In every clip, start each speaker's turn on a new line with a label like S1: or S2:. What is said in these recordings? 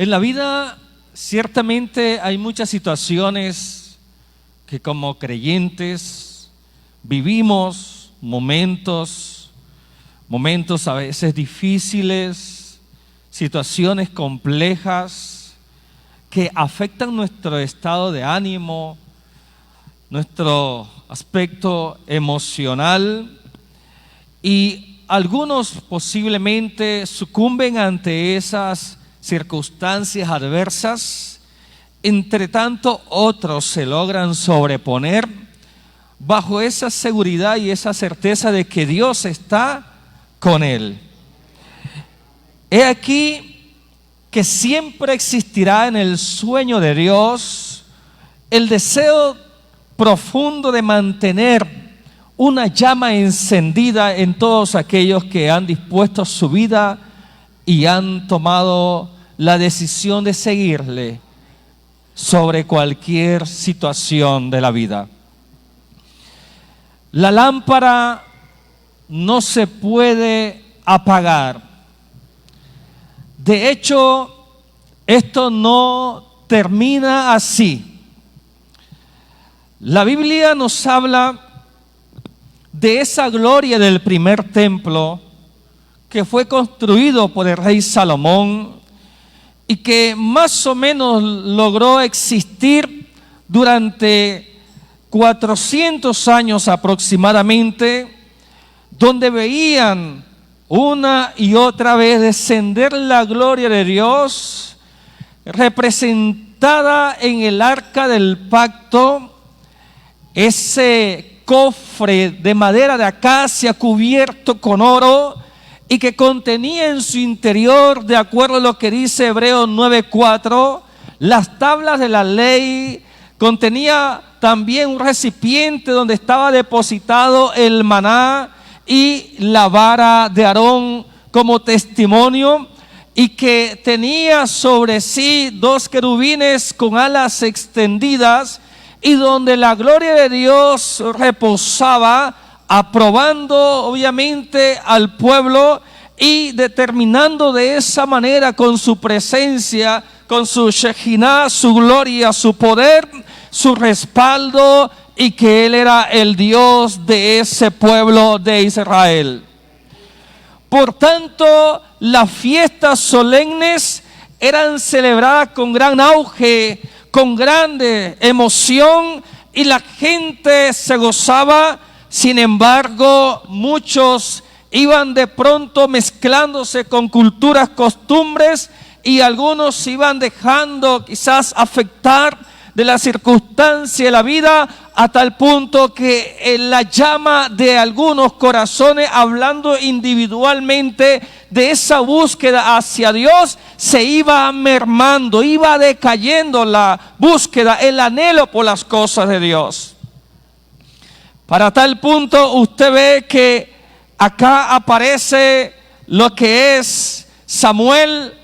S1: En la vida ciertamente hay muchas situaciones que como creyentes vivimos, momentos a veces difíciles, situaciones complejas que afectan nuestro estado de ánimo, nuestro aspecto emocional, y algunos posiblemente sucumben ante esas circunstancias adversas. Entre tanto, otros se logran sobreponer bajo esa seguridad y esa certeza de que Dios está con él. He aquí que siempre existirá en el sueño de Dios el deseo profundo de mantener una llama encendida en todos aquellos que han dispuesto su vida y han tomado la decisión de seguirle sobre cualquier situación de la vida. La lámpara no se puede apagar. De hecho, esto no termina así. La Biblia nos habla de esa gloria del primer templo que fue construido por el rey Salomón y que más o menos logró existir durante 400 años aproximadamente, donde veían una y otra vez descender la gloria de Dios representada en el arca del pacto, ese cofre de madera de acacia cubierto con oro y que contenía en su interior, de acuerdo a lo que dice Hebreos 9:4, las tablas de la ley. Contenía también un recipiente donde estaba depositado el maná y la vara de Aarón como testimonio, y que tenía sobre sí 2 querubines con alas extendidas, y donde la gloria de Dios reposaba, aprobando obviamente al pueblo y determinando de esa manera con su presencia, con su Shekinah, su gloria, su poder, su respaldo, y que Él era el Dios de ese pueblo de Israel. Por tanto, las fiestas solemnes eran celebradas con gran auge, con grande emoción, y la gente se gozaba. Sin embargo, muchos iban de pronto mezclándose con culturas, costumbres, y algunos iban dejando quizás afectar de la circunstancia de la vida, a tal punto que la llama de algunos corazones, hablando individualmente de esa búsqueda hacia Dios, se iba mermando, iba decayendo la búsqueda, el anhelo por las cosas de Dios. Para tal punto usted ve que acá aparece lo que es Samuel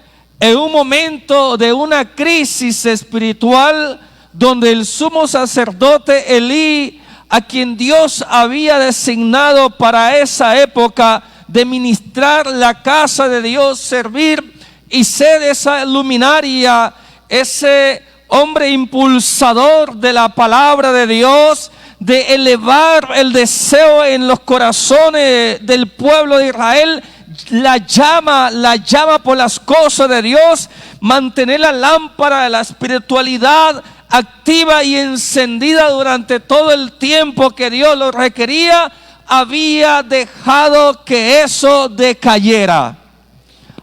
S1: en un momento de una crisis espiritual, donde el sumo sacerdote Elí, a quien Dios había designado para esa época de ministrar la casa de Dios, servir y ser esa luminaria, ese hombre impulsador de la palabra de Dios, de elevar el deseo en los corazones del pueblo de Israel, la llama por las cosas de Dios, mantener la lámpara de la espiritualidad activa y encendida durante todo el tiempo que Dios lo requería, había dejado que eso decayera,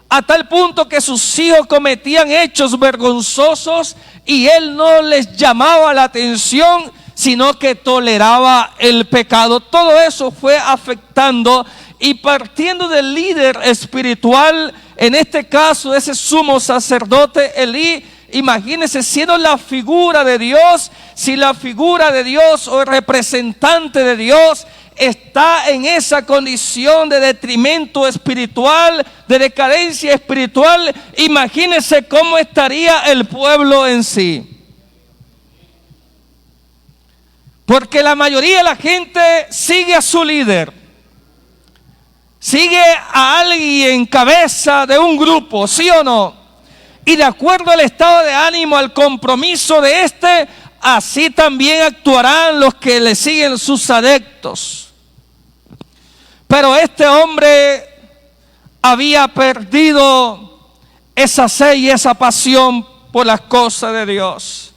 S1: a tal punto que sus hijos cometían hechos vergonzosos y él no les llamaba la atención, sino que toleraba el pecado. Todo eso fue afectando, y partiendo del líder espiritual, en este caso ese sumo sacerdote Elí, imagínense, siendo la figura de Dios, si la figura de Dios o el representante de Dios está en esa condición de detrimento espiritual, de decadencia espiritual, imagínense cómo estaría el pueblo en sí. Porque la mayoría de la gente sigue a su líder, sigue a alguien cabeza de un grupo, ¿sí o no? y de acuerdo al estado de ánimo, al compromiso de éste, así también actuarán los que le siguen sus adeptos. Pero este hombre había perdido esa sed y esa pasión por las cosas de Dios.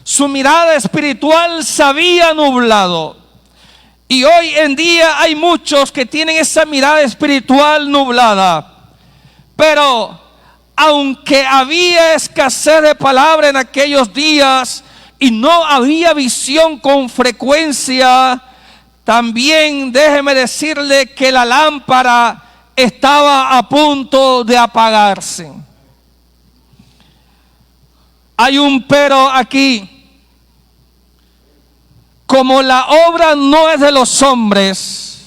S1: Su mirada espiritual se había nublado. Y hoy en día hay muchos que tienen esa mirada espiritual nublada. Pero aunque había escasez de palabra en aquellos días y no había visión con frecuencia, también déjeme decirle que la lámpara estaba a punto de apagarse. Hay un pero aquí. Como la obra no es de los hombres,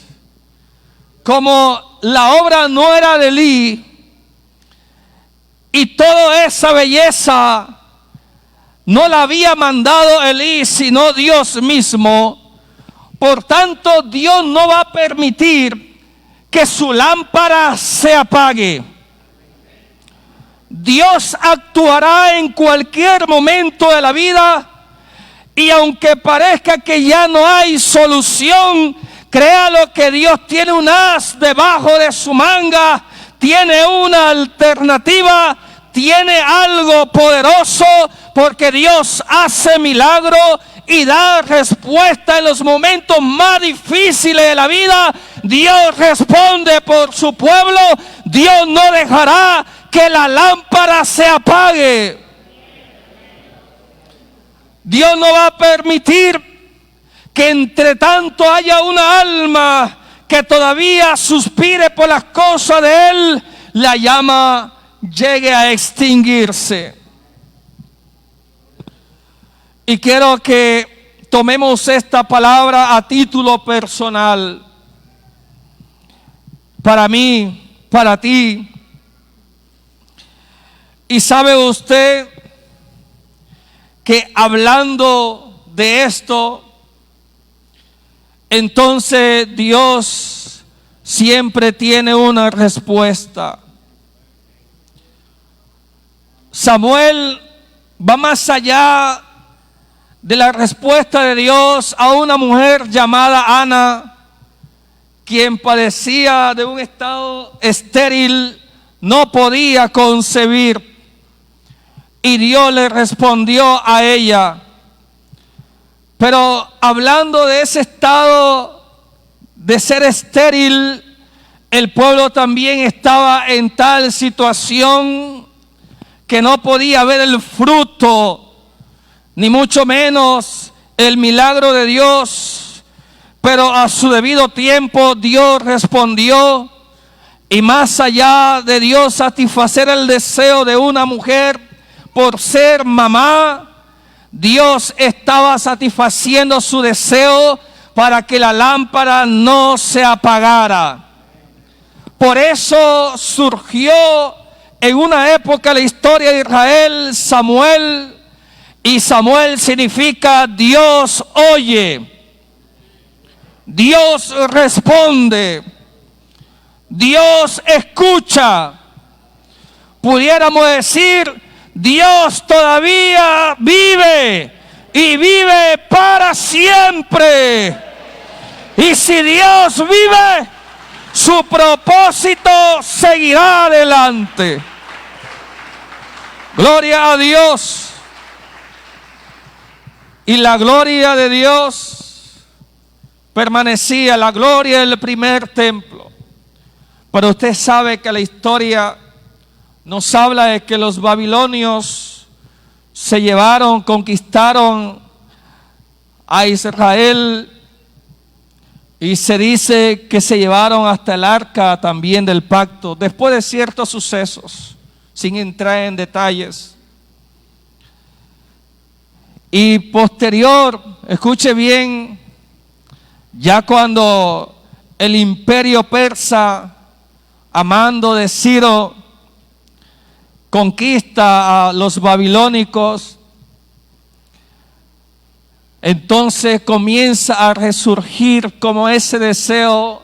S1: como la obra no era de Elí, y toda esa belleza no la había mandado Elí, sino Dios mismo, por tanto Dios no va a permitir que su lámpara se apague. Dios actuará en cualquier momento de la vida. Y aunque parezca que ya no hay solución, créalo que Dios tiene un as debajo de su manga, tiene una alternativa, tiene algo poderoso, porque Dios hace milagro y da respuesta en los momentos más difíciles de la vida. Dios responde por su pueblo. Dios no dejará que la lámpara se apague. Dios no va a permitir que entre tanto haya una alma que todavía suspire por las cosas de Él, la llama llegue a extinguirse. Y quiero que tomemos esta palabra a título personal. Para mí, para ti. Y sabe usted que hablando de esto, entonces Dios siempre tiene una respuesta. Samuel va más allá de la respuesta de Dios a una mujer llamada Ana, quien padecía de un estado estéril, no podía concebir. Y Dios le respondió a ella. Pero hablando de ese estado de ser estéril, el pueblo también estaba en tal situación que no podía ver el fruto, ni mucho menos el milagro de Dios. Pero a su debido tiempo Dios respondió. Y más allá de Dios satisfacer el deseo de una mujer por ser mamá, Dios estaba satisfaciendo su deseo para que la lámpara no se apagara. Por eso surgió en una época de la historia de Israel Samuel, y Samuel significa Dios oye, Dios responde, Dios escucha. Pudiéramos decir, Dios todavía vive y vive para siempre. Y si Dios vive, su propósito seguirá adelante. Gloria a Dios. Y la gloria de Dios permanecía, la gloria del primer templo. Pero usted sabe que la historia nos habla de que los babilonios se llevaron, conquistaron a Israel, y se dice que se llevaron hasta el arca también del pacto, después de ciertos sucesos, sin entrar en detalles. Y posterior, escuche bien, ya cuando el imperio persa, a mando de Ciro, conquista a los babilónicos, entonces comienza a resurgir como ese deseo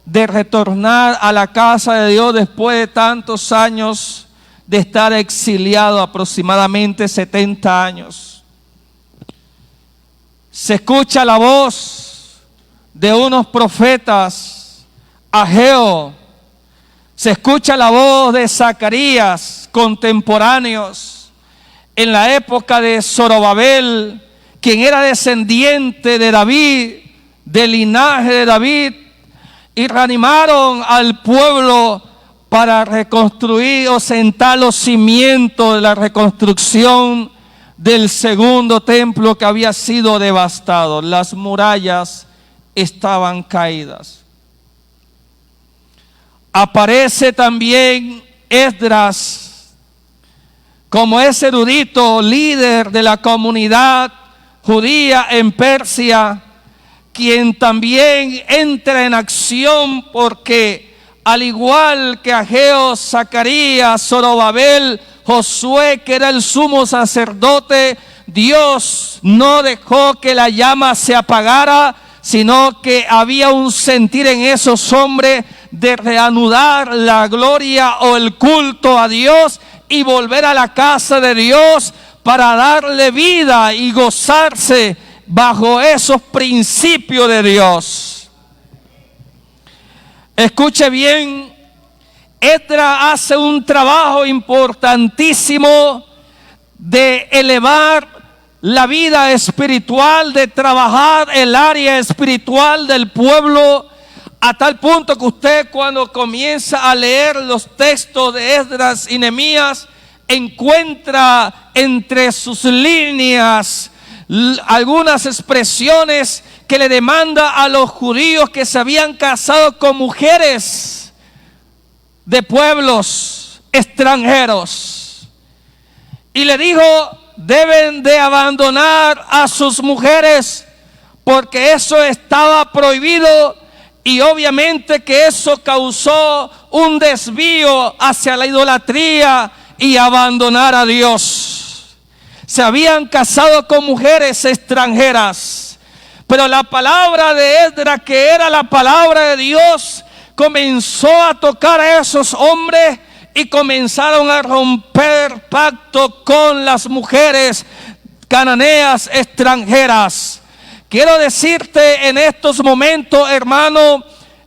S1: de retornar a la casa de Dios después de tantos años de estar exiliado aproximadamente 70 años. Se escucha la voz de unos profetas, Ageo, se escucha la voz de Zacarías, contemporáneos, en la época de Zorobabel, quien era descendiente de David, del linaje de David, y reanimaron al pueblo para reconstruir o sentar los cimientos de la reconstrucción del segundo templo que había sido devastado. Las murallas estaban caídas. Aparece también Esdras como ese erudito líder de la comunidad judía en Persia, quien también entra en acción porque al igual que Ageo, Zacarías, Zorobabel, Josué, que era el sumo sacerdote, Dios no dejó que la llama se apagara, sino que había un sentir en esos hombres de reanudar la gloria o el culto a Dios y volver a la casa de Dios para darle vida y gozarse bajo esos principios de Dios. Escuche bien, Esdras hace un trabajo importantísimo de elevar la vida espiritual, de trabajar el área espiritual del pueblo, a tal punto que usted cuando comienza a leer los textos de Esdras y Nehemías, encuentra entre sus líneas algunas expresiones que le demanda a los judíos que se habían casado con mujeres de pueblos extranjeros. Y le dijo, deben de abandonar a sus mujeres porque eso estaba prohibido, y obviamente que eso causó un desvío hacia la idolatría y abandonar a Dios. Se habían casado con mujeres extranjeras, pero la palabra de Esdras, que era la palabra de Dios, comenzó a tocar a esos hombres y comenzaron a romper pacto con las mujeres cananeas extranjeras. Quiero decirte en estos momentos, hermano,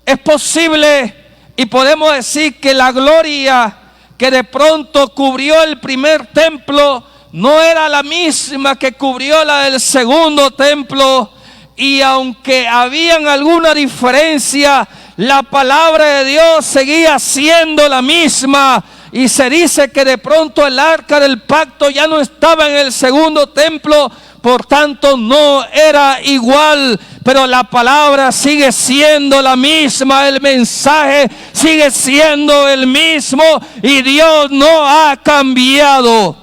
S1: es posible y podemos decir que la gloria que de pronto cubrió el primer templo no era la misma que cubrió la del segundo templo, y aunque habían alguna diferencia, la palabra de Dios seguía siendo la misma. Y se dice que de pronto el arca del pacto ya no estaba en el segundo templo, por tanto no era igual, pero la palabra sigue siendo la misma, el mensaje sigue siendo el mismo y Dios no ha cambiado.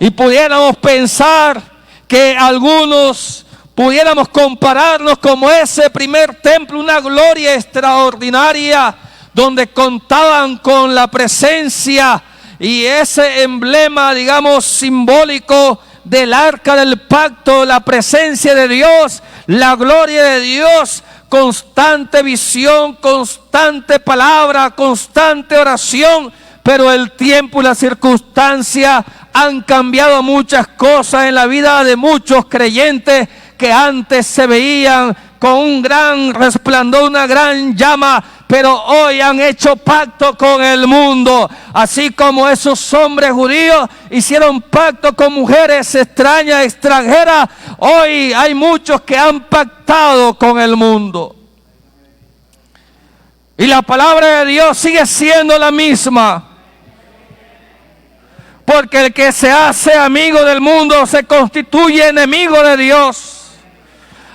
S1: Y pudiéramos pensar que algunos pudiéramos compararnos como ese primer templo, una gloria extraordinaria, donde contaban con la presencia y ese emblema, digamos, simbólico del arca del pacto, la presencia de Dios, la gloria de Dios, constante visión, constante palabra, constante oración. Pero el tiempo y la circunstancia han cambiado muchas cosas en la vida de muchos creyentes que antes se veían con un gran resplandor, una gran llama, pero hoy han hecho pacto con el mundo. Así como esos hombres judíos hicieron pacto con mujeres extrañas, extranjeras, hoy hay muchos que han pactado con el mundo. Y la palabra de Dios sigue siendo la misma. Porque el que se hace amigo del mundo se constituye enemigo de Dios.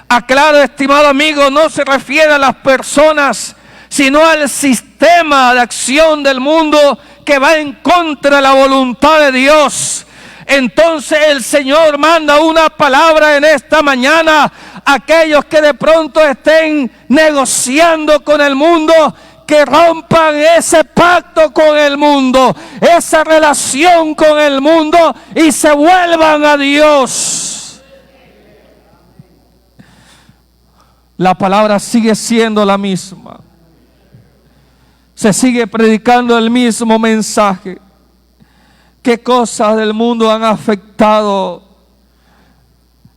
S1: Aclaro, estimado amigo, no se refiere a las personas, sino al sistema de acción del mundo que va en contra de la voluntad de Dios. Entonces el Señor manda una palabra en esta mañana a aquellos que de pronto estén negociando con el mundo, que rompan ese pacto con el mundo, esa relación con el mundo y se vuelvan a Dios. La palabra sigue siendo la misma. Se sigue predicando el mismo mensaje. qué cosas del mundo han afectado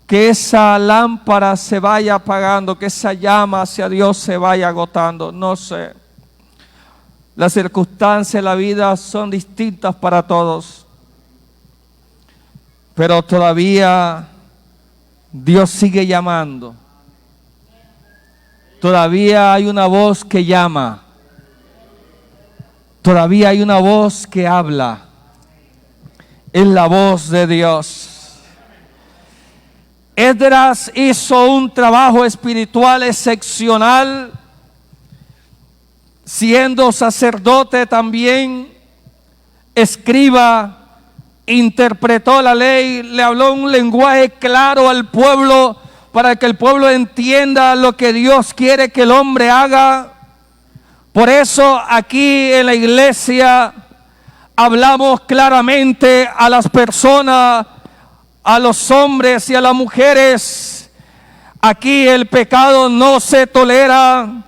S1: que esa lámpara se vaya apagando, que esa llama hacia Dios se vaya agotando. No sé. Las circunstancias de la vida son distintas para todos. Pero todavía Dios sigue llamando. Todavía hay una voz que llama. Todavía hay una voz que habla. Es la voz de Dios. Esdras hizo un trabajo espiritual excepcional, siendo sacerdote también, escriba, interpretó la ley, le habló un lenguaje claro al pueblo para que el pueblo entienda lo que Dios quiere que el hombre haga. Por eso aquí en la iglesia hablamos claramente a las personas, a los hombres y a las mujeres. Aquí el pecado no se tolera.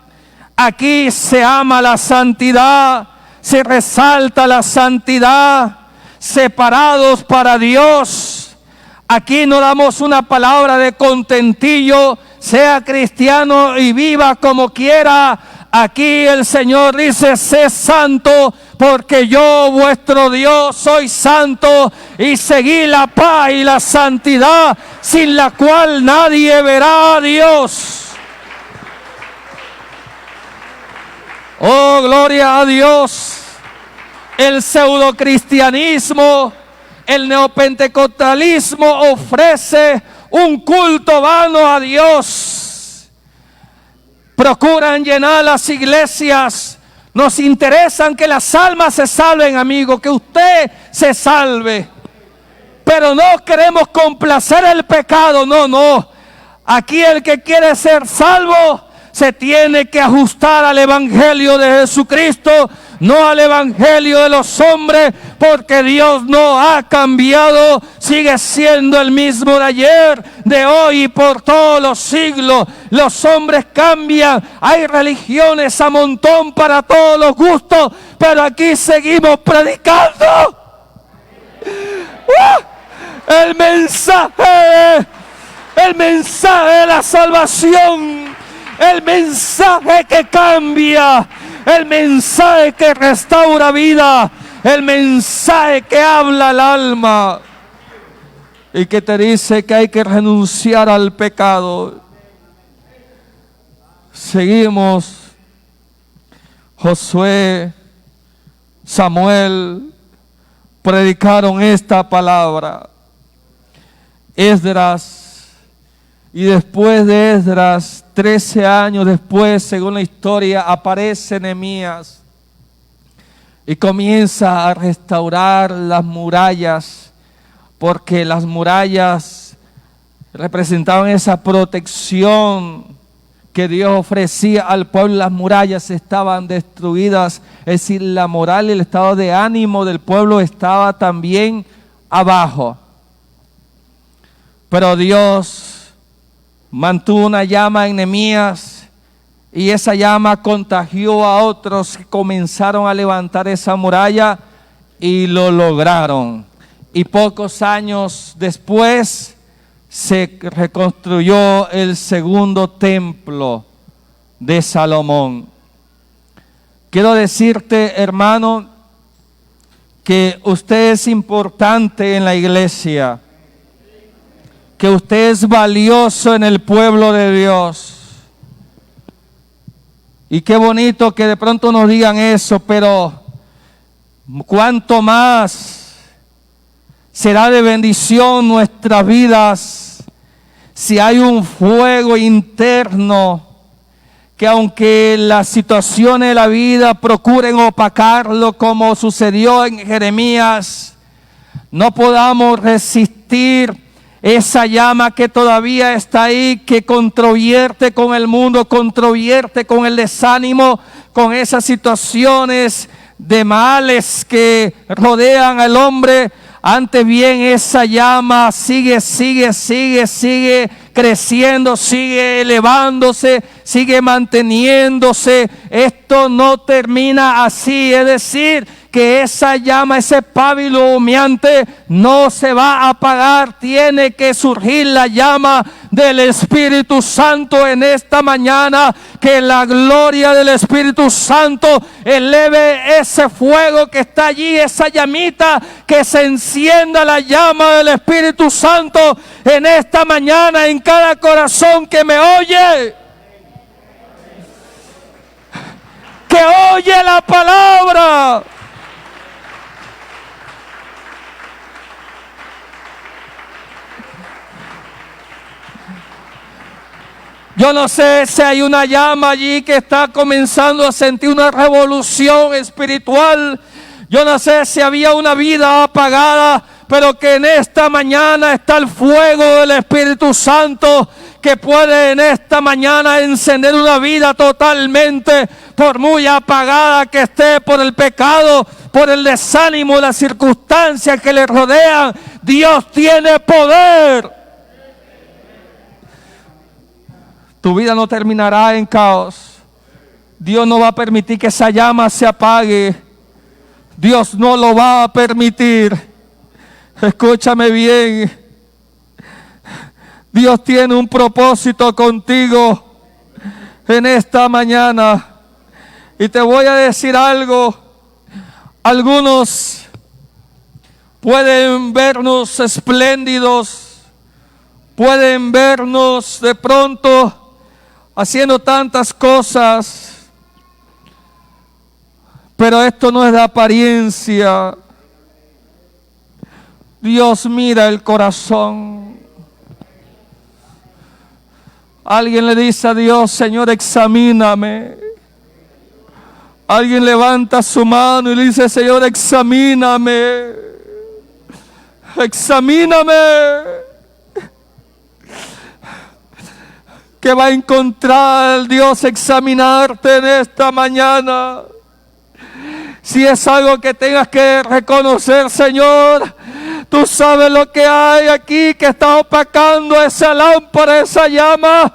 S1: Aquí se ama la santidad, se resalta la santidad, separados para Dios. Aquí no damos una palabra de contentillo, sea cristiano y viva como quiera. Aquí el Señor dice: sé santo, porque yo, vuestro Dios, soy santo, y seguí la paz y la santidad, sin la cual nadie verá a Dios. Oh, gloria a Dios. El pseudocristianismo, el neopentecostalismo ofrece un culto vano a Dios. Procuran llenar las iglesias. Nos interesan que las almas se salven, amigo, que usted se salve. Pero no queremos complacer el pecado, no. Aquí el que quiere ser salvo se tiene que ajustar al evangelio de Jesucristo, no al evangelio de los hombres, porque Dios no ha cambiado, sigue siendo el mismo de ayer, de hoy y por todos los siglos. Los hombres cambian, hay religiones a montón para todos los gustos, pero aquí seguimos predicando el mensaje de la salvación, el mensaje que cambia, el mensaje que restaura vida, el mensaje que habla al alma y que te dice que hay que renunciar al pecado. Seguimos. Josué, Samuel predicaron esta palabra. Esdras, y después de Esdras, 13 años después, según la historia, aparece Nehemías y comienza a restaurar las murallas, porque las murallas representaban esa protección que Dios ofrecía al pueblo. Las murallas estaban destruidas, es decir, la moral y el estado de ánimo del pueblo estaba también abajo. Pero Dios mantuvo una llama en Nehemías, y esa llama contagió a otros que comenzaron a levantar esa muralla y lo lograron. Y pocos años después se reconstruyó el segundo templo de Salomón. Quiero decirte, hermano, que usted es importante en la iglesia, que usted es valioso en el pueblo de Dios. Y qué bonito que de pronto nos digan eso, pero cuánto más será de bendición nuestras vidas si hay un fuego interno que, aunque las situaciones de la vida procuren opacarlo, como sucedió en Jeremías, no podamos resistir esa llama que todavía está ahí, que controvierte con el mundo, controvierte con el desánimo, con esas situaciones de males que rodean al hombre. Antes bien, esa llama sigue creciendo, sigue elevándose, sigue manteniéndose. Esto no termina así, es decir, que que esa llama, ese pábilo humeante no se va a apagar. Tiene que surgir la llama del Espíritu Santo en esta mañana. Que la gloria del Espíritu Santo eleve ese fuego que está allí, esa llamita, que se encienda la llama del Espíritu Santo en esta mañana en cada corazón que me oye. Que oye la palabra. Yo no sé si hay una llama allí que está comenzando a sentir una revolución espiritual. Yo no sé si había una vida apagada, pero que en esta mañana está el fuego del Espíritu Santo que puede en esta mañana encender una vida totalmente, por muy apagada que esté por el pecado, por el desánimo, las circunstancias que le rodean. Dios tiene poder. Tu vida no terminará en caos. Dios no va a permitir que esa llama se apague. Dios no lo va a permitir. Escúchame bien. Dios tiene un propósito contigo en esta mañana. Y te voy a decir algo. Algunos pueden vernos espléndidos, pueden vernos de pronto haciendo tantas cosas, pero esto no es de apariencia. Dios mira el corazón. Alguien le dice a Dios: Señor, examíname. Alguien levanta su mano y le dice: Señor, examíname. Examíname. ¿Qué va a encontrar Dios examinarte en esta mañana? Si es algo que tengas que reconocer, Señor, tú sabes lo que hay aquí que está opacando esa lámpara, esa llama.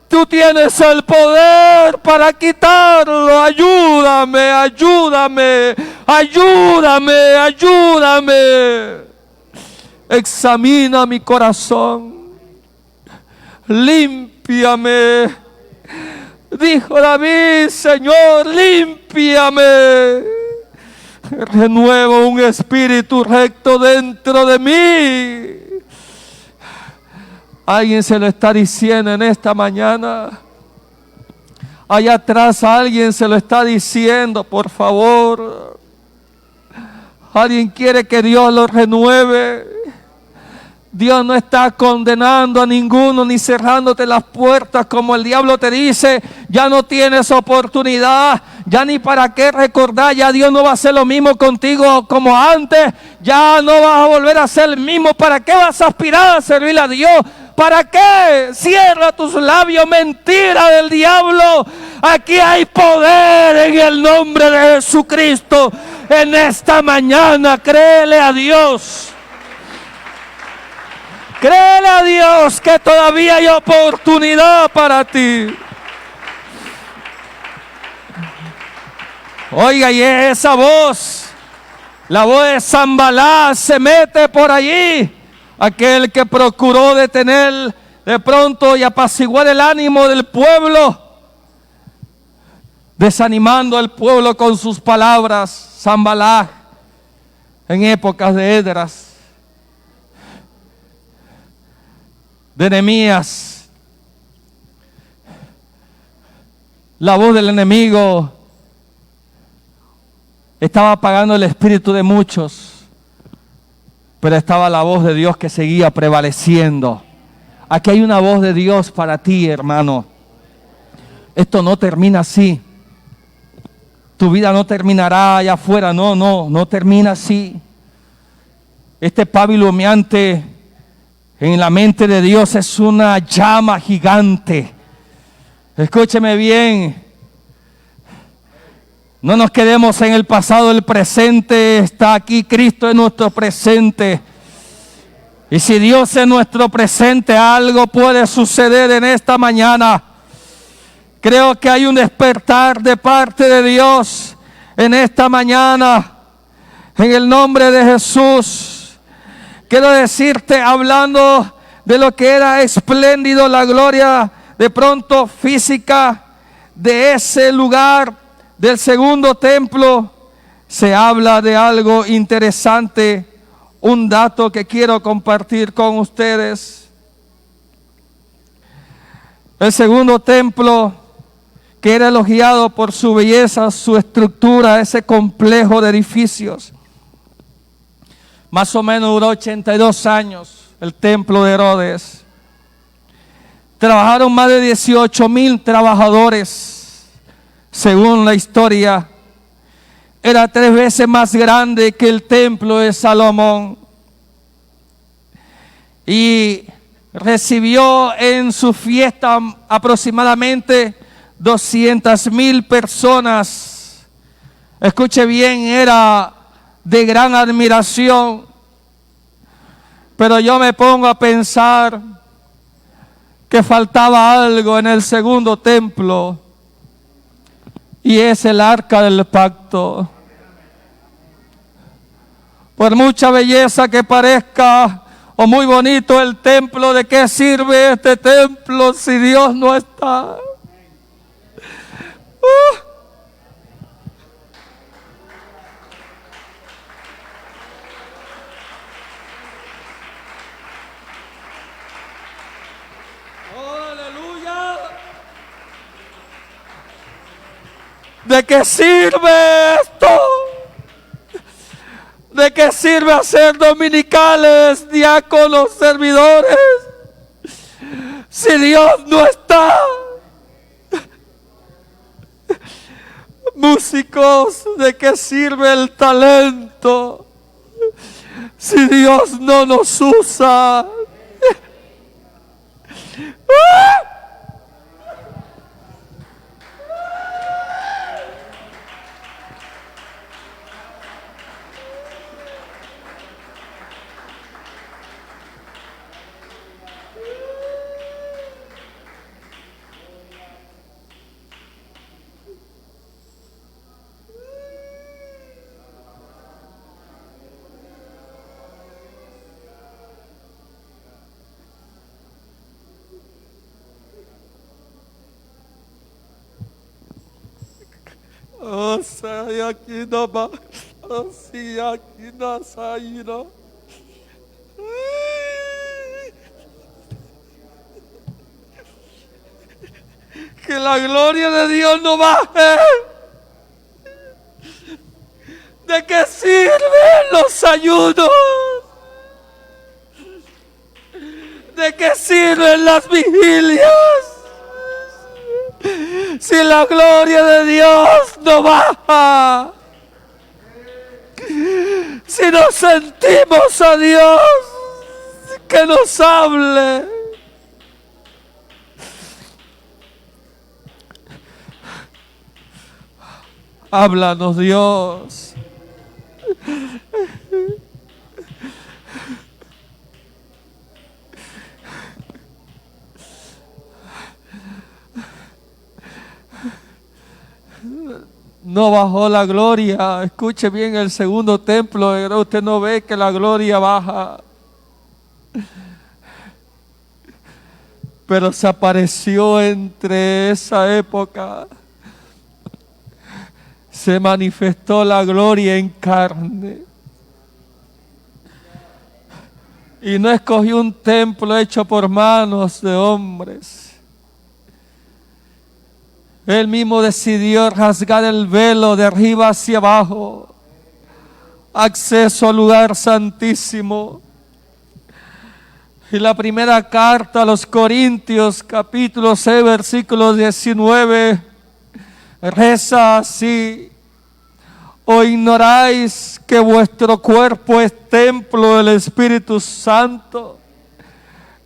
S1: Tú tienes el poder para quitarlo. Ayúdame, ayúdame, ayúdame, ayúdame. Examina mi corazón. Límpiame. Dijo David: Señor, límpiame. Renuevo un espíritu recto dentro de mí. Alguien se lo está diciendo en esta mañana. Allá atrás alguien se lo está diciendo, por favor. Alguien quiere que Dios lo renueve. Dios no está condenando a ninguno ni cerrándote las puertas como el diablo te dice: ya no tienes oportunidad, ya ni para qué recordar, ya Dios no va a hacer lo mismo contigo como antes, ya no vas a volver a ser el mismo. ¿Para qué vas a aspirar a servirle a Dios? ¿Para qué? Cierra tus labios, mentira del diablo. Aquí hay poder en el nombre de Jesucristo. En esta mañana créele a Dios. Créele a Dios que todavía hay oportunidad para ti. Oiga, y esa voz, la voz de Sanballat, se mete por allí. Aquel que procuró detener de pronto y apaciguar el ánimo del pueblo, desanimando al pueblo con sus palabras. Sanballat, en épocas de Esdras, de Nehemías, la voz del enemigo estaba apagando el espíritu de muchos, pero estaba la voz de Dios que seguía prevaleciendo. Aquí hay una voz de Dios para ti, hermano. Esto no termina así. Tu vida no terminará allá afuera, no termina así. Este pábilo humeante en la mente de Dios es una llama gigante. Escúcheme bien. No nos quedemos en el pasado, el presente está aquí. Cristo es nuestro presente. Y si Dios es nuestro presente, algo puede suceder en esta mañana. Creo que hay un despertar de parte de Dios en esta mañana. En el nombre de Jesús, quiero decirte, hablando de lo que era espléndido, la gloria de pronto física de ese lugar, del segundo templo, se habla de algo interesante, un dato que quiero compartir con ustedes. El segundo templo, que era elogiado por su belleza, su estructura, ese complejo de edificios, más o menos duró 82 años el templo de Herodes. Trabajaron más de 18,000 trabajadores, según la historia. Era 3 veces más grande que el templo de Salomón. Y recibió en su fiesta aproximadamente 200,000 personas. Escuche bien, era de gran admiración. Pero yo me pongo a pensar que faltaba algo en el segundo templo, y es el arca del pacto. Por mucha belleza que parezca o muy bonito el templo, ¿de qué sirve este templo si Dios no está? ¡Aleluya! ¿De qué sirve esto? ¿De qué sirve hacer dominicales, diáconos, servidores, si Dios no está? Músicos, ¿de qué sirve el talento si Dios no nos usa? Aquí no va, así aquí no no. Que la gloria de Dios no baje. ¿De qué sirven los ayunos? ¿De qué sirven las vigilias si la gloria de Dios no baja? Si no sentimos a Dios que nos hable. Háblanos, Dios. No bajó la gloria. Escuche bien, el segundo templo, usted no ve que la gloria baja. Pero se apareció entre esa época. Se manifestó la gloria en carne. Y no escogió un templo hecho por manos de hombres. Él mismo decidió rasgar el velo de arriba hacia abajo. Acceso al lugar santísimo. Y la primera carta a los Corintios, capítulo 6, versículo 19, reza así: ¿o ignoráis que vuestro cuerpo es templo del Espíritu Santo,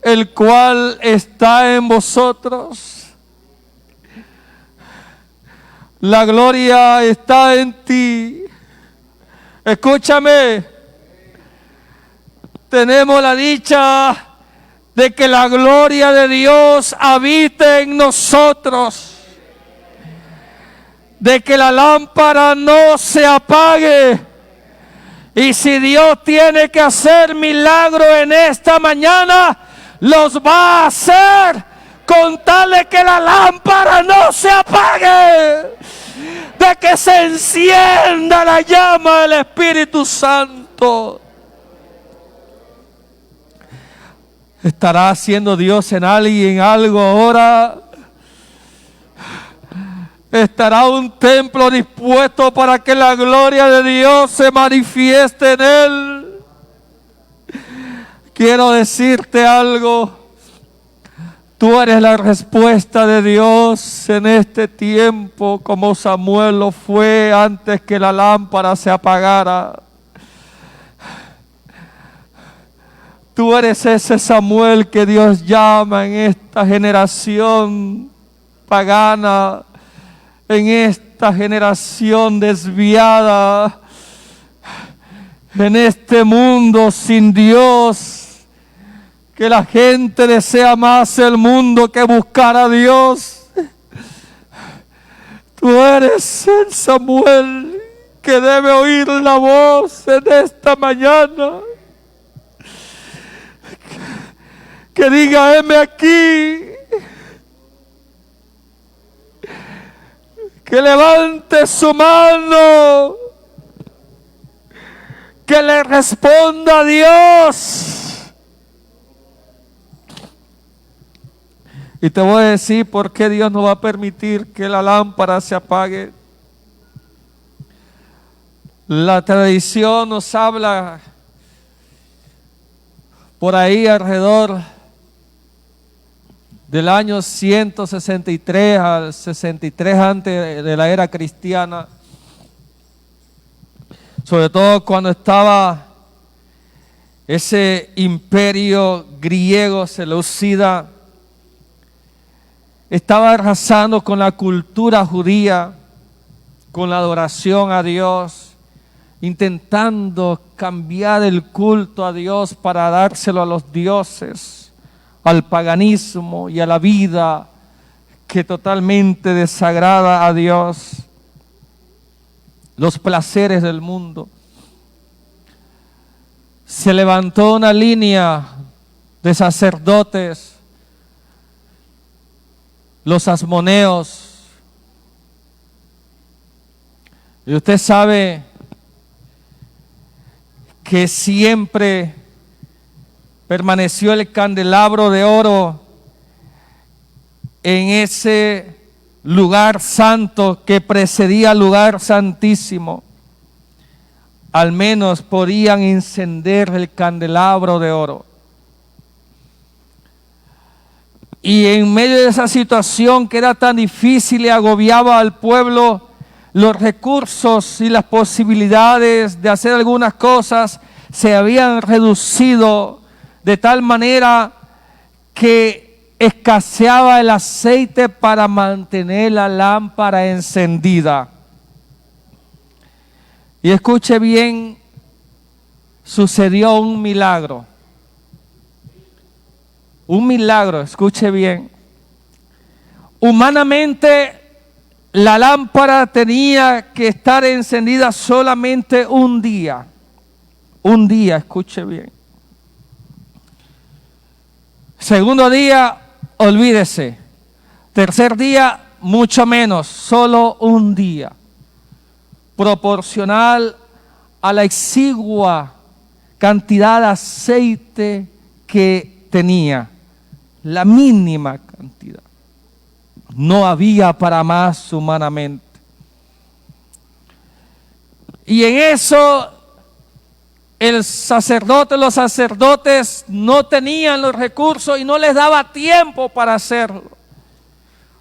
S1: el cual está en vosotros? La gloria está en ti. Escúchame. Tenemos la dicha de que la gloria de Dios habite en nosotros. De que la lámpara no se apague Y si Dios tiene que hacer milagro en esta mañana, los va a hacer con tal de que la lámpara no se apague, de que se encienda la llama del Espíritu Santo. ¿Estará haciendo Dios en alguien algo ahora? ¿Estará un templo dispuesto para que la gloria de Dios se manifieste en él? Quiero decirte algo. Tú eres la respuesta de Dios en este tiempo, como Samuel lo fue antes que la lámpara se apagara. Tú eres ese Samuel que Dios llama en esta generación pagana, en esta generación desviada, en este mundo sin Dios, que la gente desea más el mundo que buscar a Dios. Tú eres el Samuel que debe oír la voz en esta mañana, que diga: heme aquí. Que levante su mano, que le responda a Dios. Y te voy a decir por qué Dios no va a permitir que la lámpara se apague. La tradición nos habla por ahí alrededor del año 163 al 63 antes de la era cristiana, sobre todo cuando estaba ese imperio griego seleucida, estaba arrasando con la cultura judía, con la adoración a Dios, intentando cambiar el culto a Dios para dárselo a los dioses, al paganismo y a la vida que totalmente desagrada a Dios, los placeres del mundo. Se levantó una línea de sacerdotes, los asmoneos, y usted sabe que siempre permaneció el candelabro de oro en ese lugar santo que precedía al lugar santísimo. Al menos podían encender el candelabro de oro. Y en medio de esa situación que era tan difícil y agobiaba al pueblo, los recursos y las posibilidades de hacer algunas cosas se habían reducido de tal manera que escaseaba el aceite para mantener la lámpara encendida. Y escuche bien, sucedió un milagro. Un milagro, escuche bien. Humanamente, la lámpara tenía que estar encendida solamente un día. Un día, escuche bien. Segundo día, olvídese. Tercer día, mucho menos, solo un día. Proporcional a la exigua cantidad de aceite que tenía. La mínima cantidad. No había para más humanamente. Y en eso el sacerdote, los sacerdotes no tenían los recursos y no les daba tiempo para hacerlo,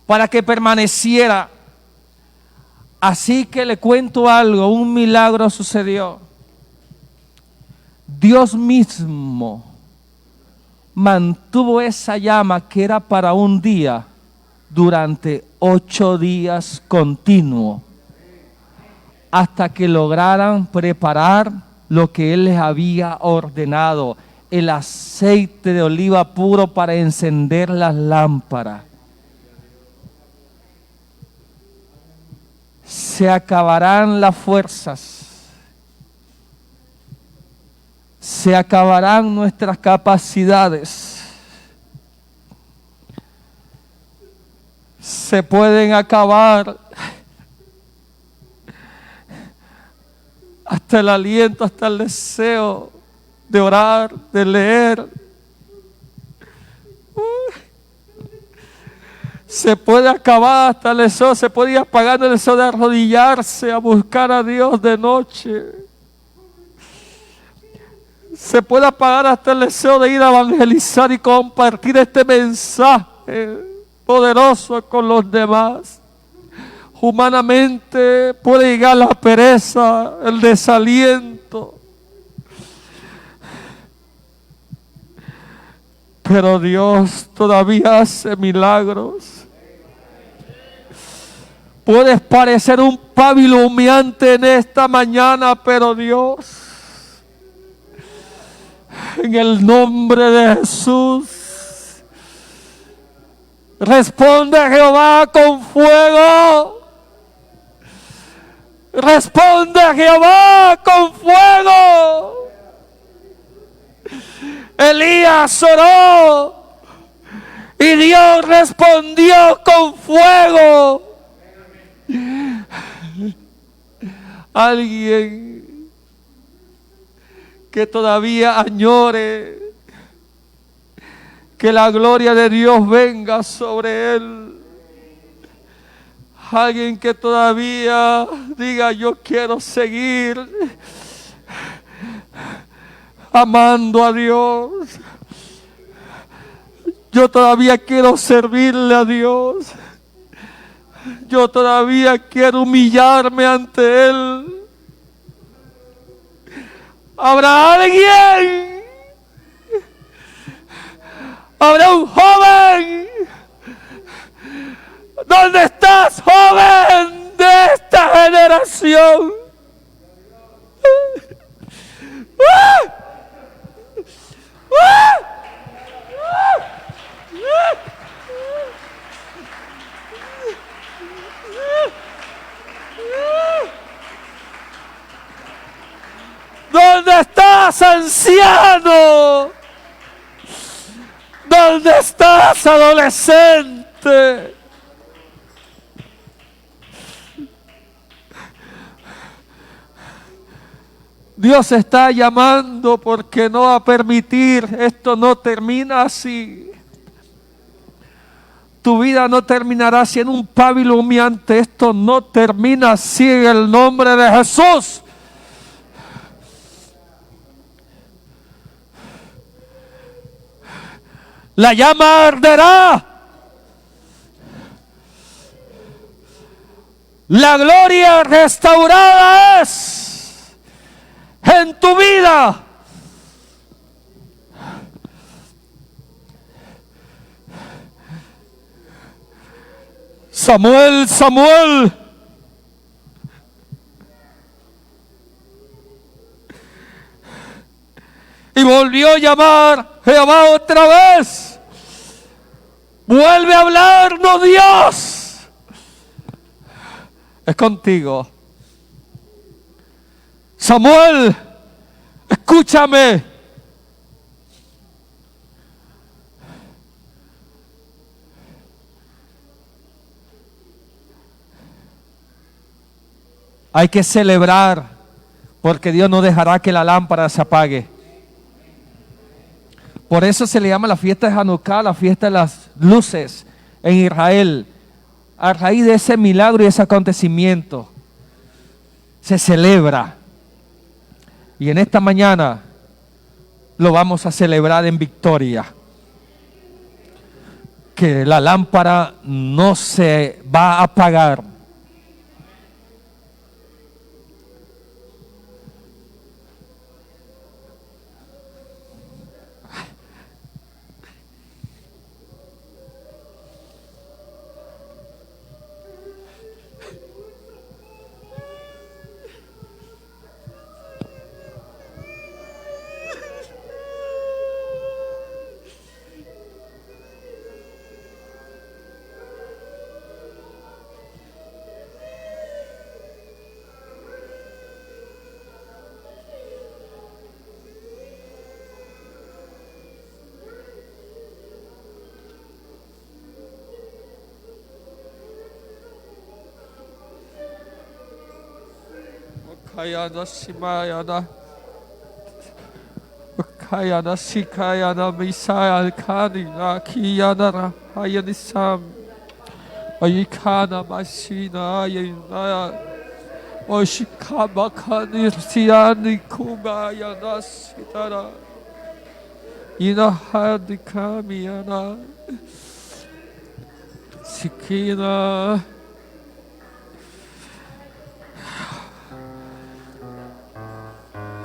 S1: para que permaneciera. Así que le cuento algo, un milagro sucedió. Dios mismo mantuvo esa llama que era para un día durante 8 días continuos, hasta que lograran preparar lo que Él les había ordenado, el aceite de oliva puro para encender las lámparas. Se acabarán las fuerzas se acabarán nuestras capacidades. Se pueden acabar hasta el aliento, hasta el deseo de orar, de leer. Se puede acabar hasta el deseo, se puede ir apagando el deseo de arrodillarse a buscar a Dios de noche. Se puede apagar hasta el deseo de ir a evangelizar y compartir este mensaje poderoso con los demás. Humanamente puede llegar la pereza, el desaliento. Pero Dios todavía hace milagros. Puedes parecer un pábilo humeante en esta mañana, pero Dios, en el nombre de Jesús, responde Jehová con fuego. Responde Jehová con fuego. Elías oró y Dios respondió con fuego. Alguien que todavía añore que la gloria de Dios venga sobre él. Alguien que todavía diga: yo quiero seguir amando a Dios. Yo todavía quiero servirle a Dios. Yo todavía quiero humillarme ante Él. ¿Habrá alguien? ¿Habrá un joven? ¿Dónde estás, joven de esta generación? ¿Dónde estás, anciano? ¿Dónde estás, adolescente? Dios está llamando porque no va a permitir. Esto no termina así. Tu vida no terminará siendo un pábilo humeante. Esto no termina así en el nombre de Jesús. La llama arderá. La gloria restaurada es en tu vida. Samuel, Samuel. Y volvió a llamar Jehová otra vez. Vuelve a hablarnos Dios. Es contigo. Samuel, escúchame. Hay que celebrar, porque Dios no dejará que la lámpara se apague. Por eso se le llama la fiesta de Hanukkah, la fiesta de las luces en Israel. A raíz de ese milagro y ese acontecimiento, se celebra. Y en esta mañana lo vamos a celebrar en victoria. Que la lámpara no se va a apagar. Kayana Shimayana. Kayana Shikayana Misaya Kanina Kiyana Hayanisam. Ayikana Mashina Ayana. Oshikama Kanirsiani Kumayana Sitara. Inahadikamiana. Sikina.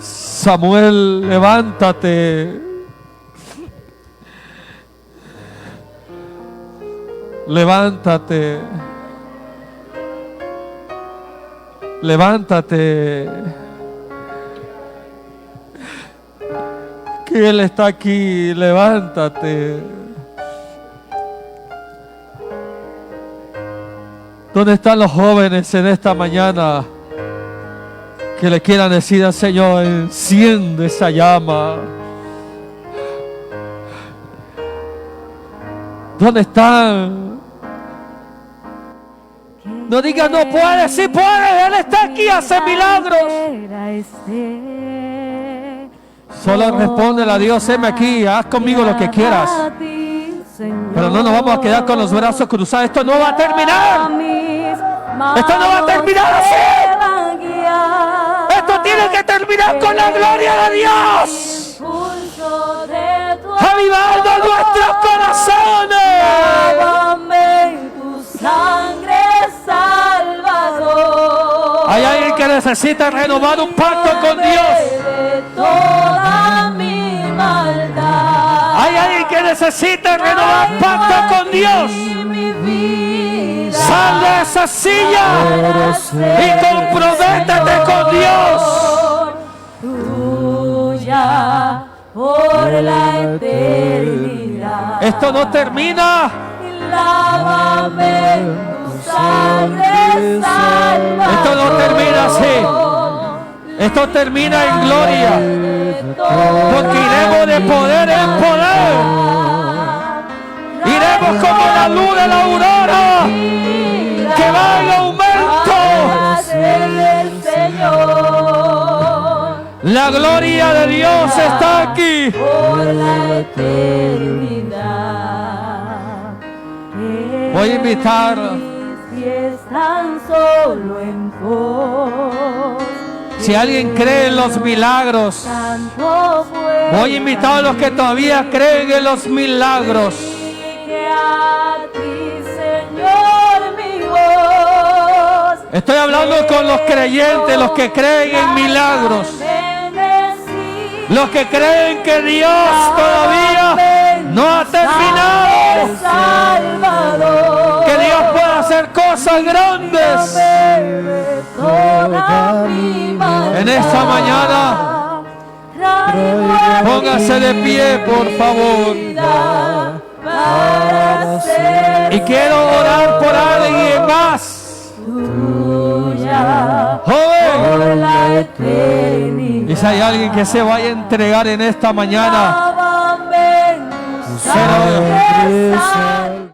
S1: Samuel, levántate. Levántate. Levántate. Que Él está aquí. Levántate. ¿Dónde están los jóvenes en esta mañana que le quieran decir al Señor, enciende esa llama? ¿Dónde están? No digas no puede, sí puede. Él está aquí, hace milagros. Solo respóndele a Dios, heme aquí, haz conmigo lo que quieras. Pero no nos vamos a quedar con los brazos cruzados. Esto no va a terminar. Esto no va a terminar así. Esto tiene que terminar con la gloria de Dios, avivando nuestros corazones. Hay alguien que necesita renovar un pacto con Dios. Hay alguien que necesita renovar pacto con Dios. Sal de esa silla y comprométete con Dios. Tuya por la eternidad. Esto no termina. Lávame tu sangre, salva. Esto no termina así. Esto termina en gloria. Porque iremos de poder en poder. Iremos como la luz de la aurora, que va en aumento. La gloria de Dios está aquí. Por la eternidad. Voy a invitar. Si alguien cree en los milagros, voy a invitar a los que todavía creen en los milagros. Estoy hablando con los creyentes, los que creen en milagros, los que creen que Dios todavía no ha terminado, que Dios puede hacer cosas grandes. En esta mañana, póngase de pie, por favor. Y quiero orar por alguien más. Joven, y si hay alguien que se vaya a entregar en esta mañana,